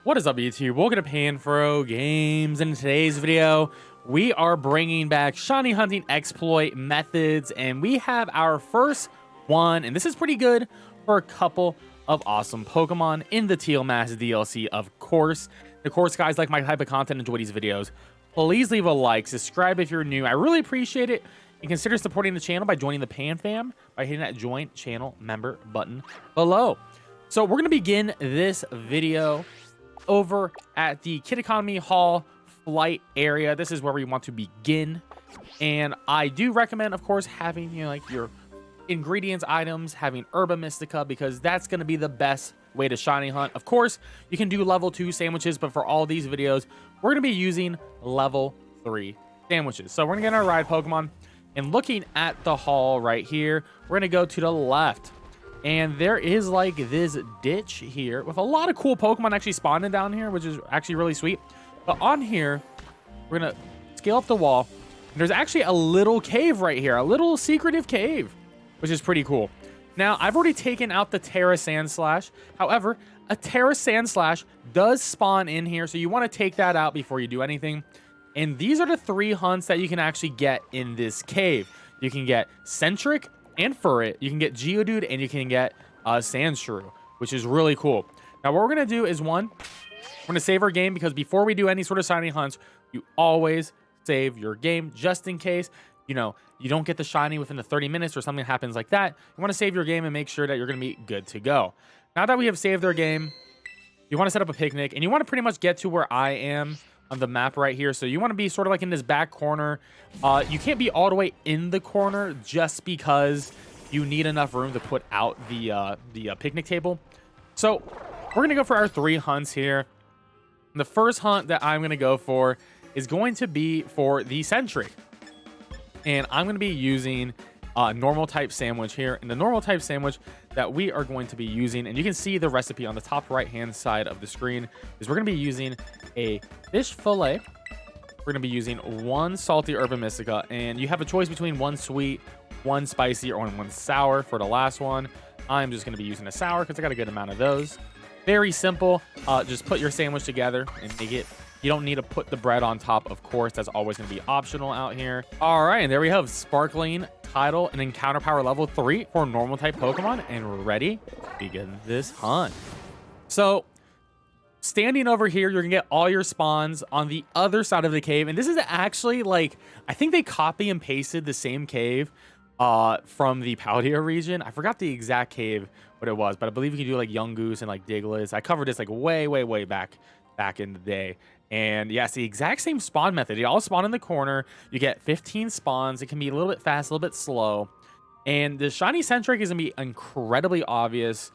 What is up, YouTube? Welcome to PanFro Games. In today's video, we are bringing back shiny hunting exploit methods, and we have our first one, and this is pretty good for a couple of awesome Pokemon in the Teal Mass DLC, of course. Of course, guys, like my type of content, enjoy these videos, please leave a like, subscribe if you're new. I really appreciate it, and consider supporting the channel by joining the Pan Fam by hitting that join channel member button below. So we're going to begin this video over at the Kid Economy Hall flight area. This is where we want to begin, and I do recommend, of course, having like your ingredients items, having Herba Mystica, because that's going to be the best way to shiny hunt. Of course, you can do level 2 sandwiches, but for all these videos, we're going to be using level 3 sandwiches. So we're going to get our ride Pokemon, and looking at the hall right here, we're going to go to the left. And there is like this ditch here with a lot of cool Pokemon actually spawning down here, which is actually really sweet. But on here, we're going to scale up the wall. And there's actually a little cave right here, a little secretive cave, which is pretty cool. Now, I've already taken out the Terra Sandslash. However, a Terra Sandslash does spawn in here, so you want to take that out before you do anything. And these are the 3 hunts that you can actually get in this cave. You can get Sentret and Furret, you can get Geodude, and you can get Sandshrew, which is really cool. Now, what we're going to do is, one, we're going to save our game, because before we do any sort of shiny hunts, you always save your game, just in case, you know, you don't get the shiny within the 30 minutes or something happens like that. You want to save your game and make sure that you're going to be good to go. Now that we have saved our game, you want to set up a picnic, and you want to pretty much get to where I am on the map right here. So you want to be sort of like in this back corner. You can't be all the way in the corner just because you need enough room to put out the picnic table. So we're gonna go for our 3 hunts here. And the first hunt that I'm gonna go for is going to be for the Sentret, and I'm gonna be using normal type sandwich here. And the normal type sandwich that we are going to be using, and you can see the recipe on the top right hand side of the screen, is we're going to be using a fish fillet. We're going to be using 1 salty Herba Mystica, and you have a choice between 1 sweet, 1 spicy, or 1 sour for the last one. I'm just going to be using a sour because I got a good amount of those. Very simple. Just put your sandwich together and make it. You don't need to put the bread on top, of course. That's always going to be optional out here. All right, and there we have sparkling title and encounter power level 3 for normal type Pokemon, and we're ready to begin this hunt. So standing over here, you're gonna get all your spawns on the other side of the cave, and this is actually like, I think they copy and pasted the same cave from the Paldea region. I forgot the exact cave what it was, but I believe you can do like Young Goose and like Diglets. I covered this like way back in the day. And yeah, it's the exact same spawn method. You all spawn in the corner. You get 15 spawns. It can be a little bit fast, a little bit slow. And the shiny Sentret is going to be incredibly obvious.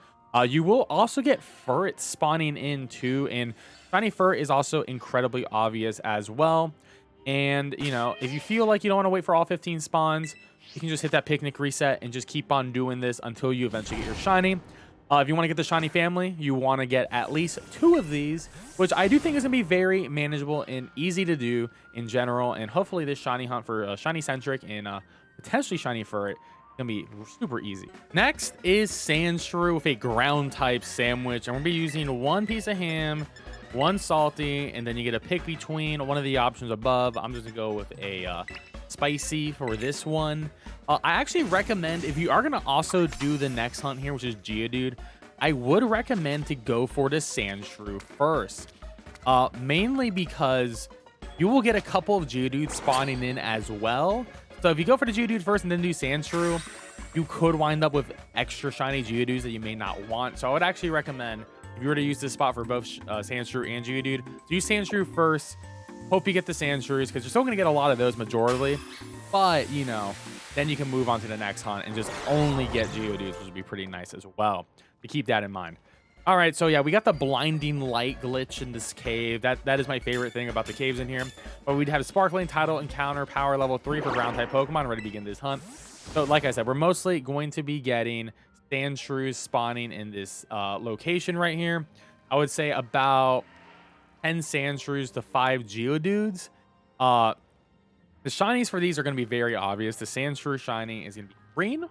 You will also get Furret spawning in too. And shiny Furret is also incredibly obvious as well. And, you know, if you feel like you don't want to wait for all 15 spawns, you can just hit that picnic reset and just keep on doing this until you eventually get your shiny. If you want to get the shiny family, you want to get at least 2 of these, which I do think is going to be very manageable and easy to do in general. And hopefully this shiny hunt for shiny Sentret and potentially shiny Furret can be super easy. Next is Sandshrew with a ground type sandwich. And we're going to be using 1 piece of ham, 1 salty, and then you get to pick between one of the options above. I'm just going to go with a spicy for this one. I actually recommend, if you are going to also do the next hunt here, which is Geodude, I would recommend to go for the Sandshrew first. Mainly because you will get a couple of Geodudes spawning in as well. So if you go for the Geodude first and then do Sandshrew, you could wind up with extra shiny Geodudes that you may not want. So I would actually recommend, if you were to use this spot for both Sandshrew and Geodude, do Sandshrew first. Hope you get the Sandshrews, because you're still going to get a lot of those majorly. But, you know, then you can move on to the next hunt and just only get Geodudes, which would be pretty nice as well. To keep that in mind. All right, so yeah, we got the blinding light glitch in this cave. That is my favorite thing about the caves in here. But we'd have sparkling title encounter power level 3 for ground type Pokemon ready to begin this hunt. So like I said, we're mostly going to be getting Sandshrews spawning in this location right here. I would say about 10 Sandshrews to 5 Geodudes. The shinies for these are going to be very obvious. The Sandshrew shiny is going to be green,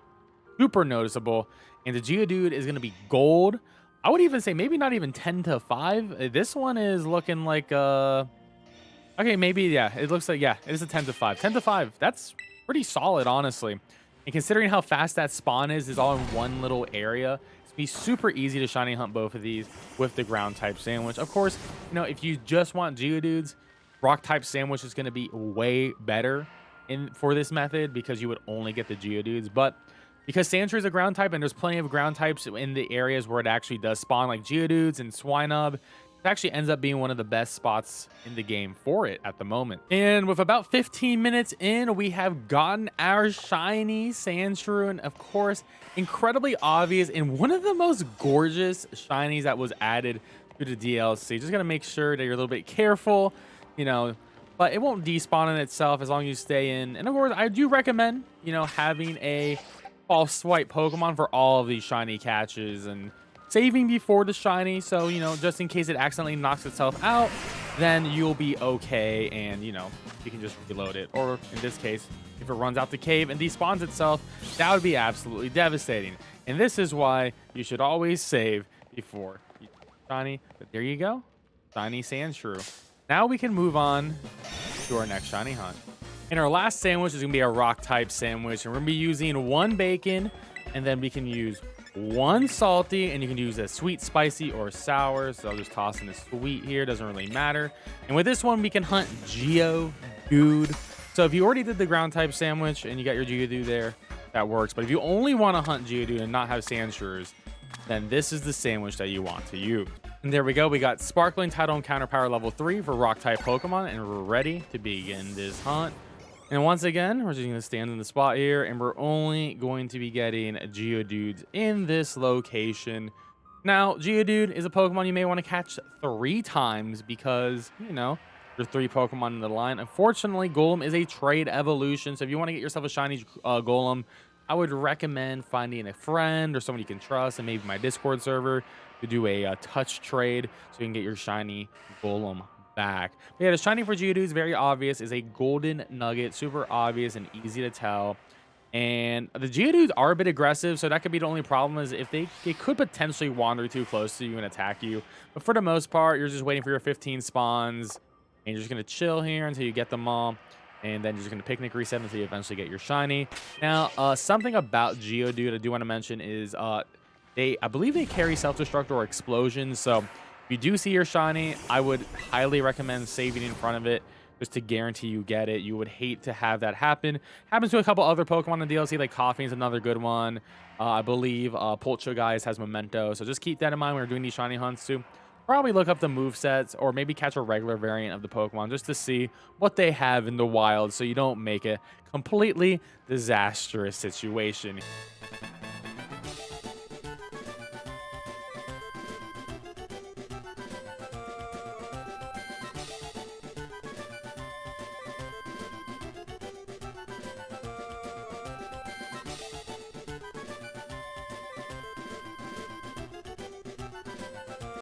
super noticeable, and the Geodude is going to be gold. I would even say maybe not even 10 to 5. This one is looking like okay, maybe yeah. It looks like yeah, it is a 10 to 5. 10 to 5. That's pretty solid, honestly. And considering how fast that spawn is all in one little area, it's gonna be super easy to shiny hunt both of these with the ground type sandwich. Of course, you know, if you just want Geodudes, rock type sandwich is gonna be way better for this method because you would only get the Geodudes. But because Sandshrew is a ground type and there's plenty of ground types in the areas where it actually does spawn, like Geodudes and Swinub, it actually ends up being one of the best spots in the game for it at the moment. And with about 15 minutes in, we have gotten our shiny Sandshrew, and of course, incredibly obvious and one of the most gorgeous shinies that was added to the DLC. Just gotta make sure that you're a little bit careful, you know, but it won't despawn in itself as long as you stay in. And of course, I do recommend, you know, having a false swipe Pokemon for all of these shiny catches and saving before the shiny, so you know, just in case it accidentally knocks itself out, then you'll be okay, and you know, you can just reload it. Or in this case, if it runs out the cave and despawns itself, that would be absolutely devastating. And this is why you should always save before you shiny. But there you go, shiny Sandshrew. Now we can move on to our next shiny hunt. And our last sandwich is gonna be a rock type sandwich, and we're gonna be using 1 bacon, and then we can use 1 salty, and you can use a sweet, spicy, or sour. So I'll just toss in the sweet here, doesn't really matter. And with this one, we can hunt Geodude. So if you already did the ground type sandwich and you got your Geodude there, that works. But if you only want to hunt Geodude and not have Sandshrews, then this is the sandwich that you want to use. And there we go. We got Sparkling Tidal and Counter Power level 3 for rock type Pokemon, and we're ready to begin this hunt. And once again, we're just going to stand in the spot here, and we're only going to be getting Geodudes in this location. Now, Geodude is a Pokemon you may want to catch 3 times because, you know, there's 3 Pokemon in the line. Unfortunately, Golem is a trade evolution, so if you want to get yourself a shiny Golem, I would recommend finding a friend or someone you can trust, and maybe my Discord server to do a touch trade so you can get your shiny Golem back. But yeah, the shiny for Geodude is very obvious, is a golden nugget, super obvious and easy to tell. And the Geodudes are a bit aggressive, so that could be the only problem, is if they could potentially wander too close to you and attack you. But for the most part, you're just waiting for your 15 spawns, and you're just going to chill here until you get them all. And then you're just going to picnic reset until you eventually get your shiny. Now, something about Geodude I do want to mention is I believe they carry self-destruct or explosions, so if you do see your shiny, I would highly recommend saving in front of it just to guarantee you get it. You would hate to have that happen. Happens to a couple other Pokemon in DLC, like Coffee is another good one. I believe Poltergeist has Memento, so just keep that in mind when you're doing these shiny hunts too. Probably look up the movesets or maybe catch a regular variant of the Pokemon just to see what they have in the wild so you don't make a completely disastrous situation.